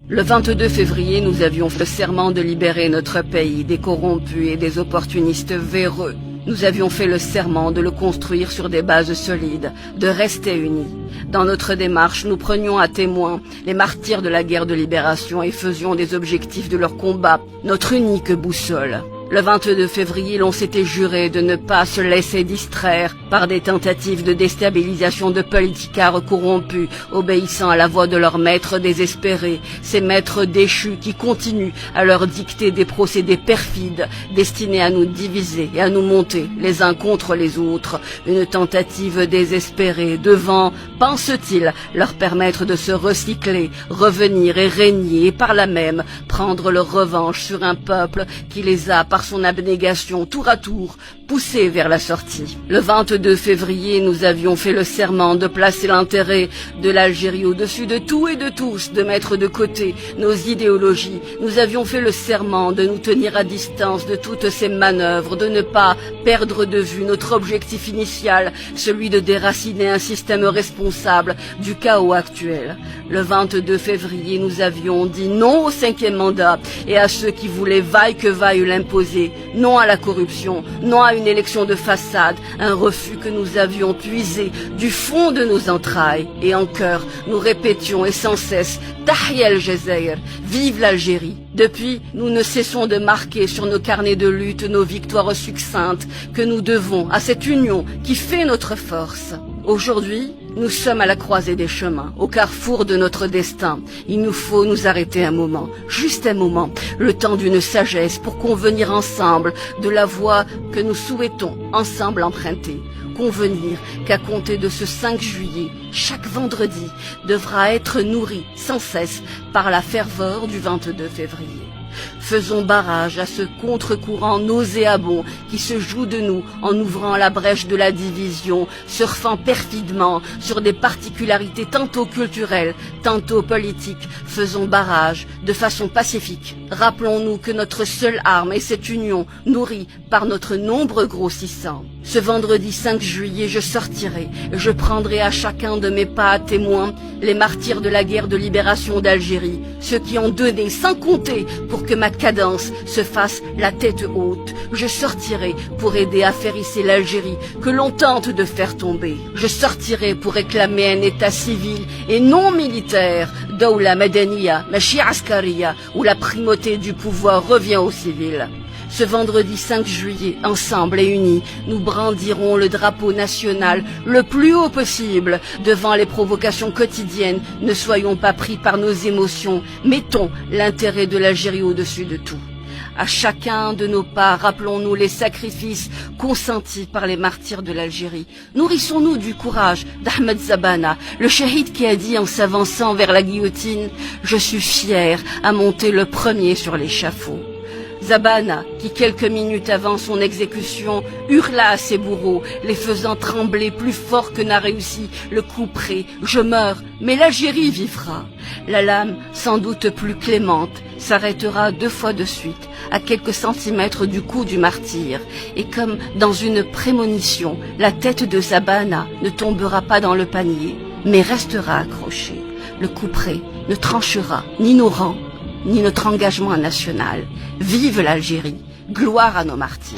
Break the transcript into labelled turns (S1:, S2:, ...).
S1: Le 22 février, nous avions fait le serment de libérer notre pays des corrompus et des opportunistes véreux. Nous avions fait le serment de le construire sur des bases solides, de rester unis. Dans notre démarche, nous prenions à témoin les martyrs de la guerre de libération et faisions des objectifs de leur combat notre unique boussole. Le 22 février, l'on s'était juré de ne pas se laisser distraire par des tentatives de déstabilisation de politicards corrompus, obéissant à la voix de leurs maîtres désespérés, ces maîtres déchus qui continuent à leur dicter des procédés perfides destinés à nous diviser et à nous monter les uns contre les autres. Une tentative désespérée devant, pense-t-il, leur permettre de se recycler, revenir et régner et par là même prendre leur revanche sur un peuple qui les a par son abnégation tour à tour poussés vers la sortie. Le 22 février, nous avions fait le serment de placer l'intérêt de l'Algérie au-dessus de tout et de tous, de mettre de côté nos idéologies. Nous avions fait le serment de nous tenir à distance de toutes ces manœuvres, de ne pas perdre de vue notre objectif initial, celui de déraciner un système responsable du chaos actuel. Le 22 février, nous avions dit non au 5e mandat et à ceux qui voulaient vaille que vaille l'imposer, non à la corruption, non à une élection de façade, un refus que nous avions puisé du fond de nos entrailles. Et en chœur, nous répétions et sans cesse « Tahya al-Jazair » vive l'Algérie. Depuis, nous ne cessons de marquer sur nos carnets de lutte nos victoires succinctes que nous devons à cette union qui fait notre force. Aujourd'hui, nous sommes à la croisée des chemins, au carrefour de notre destin. Il nous faut nous arrêter un moment, juste un moment, le temps d'une sagesse pour convenir ensemble de la voie que nous souhaitons ensemble emprunter. Convenir qu'à compter de ce 5 juillet, chaque vendredi devra être nourri sans cesse par la ferveur du 22 février. Faisons barrage à ce contre-courant nauséabond qui se joue de nous en ouvrant la brèche de la division, surfant perfidement sur des particularités tantôt culturelles, tantôt politiques. Faisons barrage de façon pacifique. Rappelons-nous que notre seule arme est cette union nourrie par notre nombre grossissant. Ce vendredi 5 juillet, je sortirai et je prendrai à chacun de mes pas à témoin les martyrs de la guerre de libération d'Algérie, ceux qui ont donné sans compter pour que ma cadence se fasse la tête haute. Je sortirai pour aider à faire hisser l'Algérie que l'on tente de faire tomber. Je sortirai pour réclamer un état civil et non militaire, Dawla Madaniya, Machi Askariya, où la primauté du pouvoir revient aux civils. Ce vendredi 5 juillet, ensemble et unis, nous brandirons le drapeau national le plus haut possible devant les provocations quotidiennes. Ne soyons pas pris par nos émotions, mettons l'intérêt de l'Algérie au-dessus de tout. À chacun de nos pas, rappelons-nous les sacrifices consentis par les martyrs de l'Algérie. Nourrissons-nous du courage d'Ahmed Zabana, le shahid qui a dit en s'avançant vers la guillotine « Je suis fier à monter le premier sur l'échafaud ». Zabana, qui quelques minutes avant son exécution hurla à ses bourreaux, les faisant trembler plus fort que n'a réussi le couperet. Je meurs, mais l'Algérie vivra. La lame, sans doute plus clémente, s'arrêtera 2 fois de suite, à quelques centimètres du cou du martyr. Et comme dans une prémonition, la tête de Zabana ne tombera pas dans le panier, mais restera accrochée. Le couperet ne tranchera ni nos rangs, ni notre engagement national. Vive l'Algérie, gloire à nos martyrs.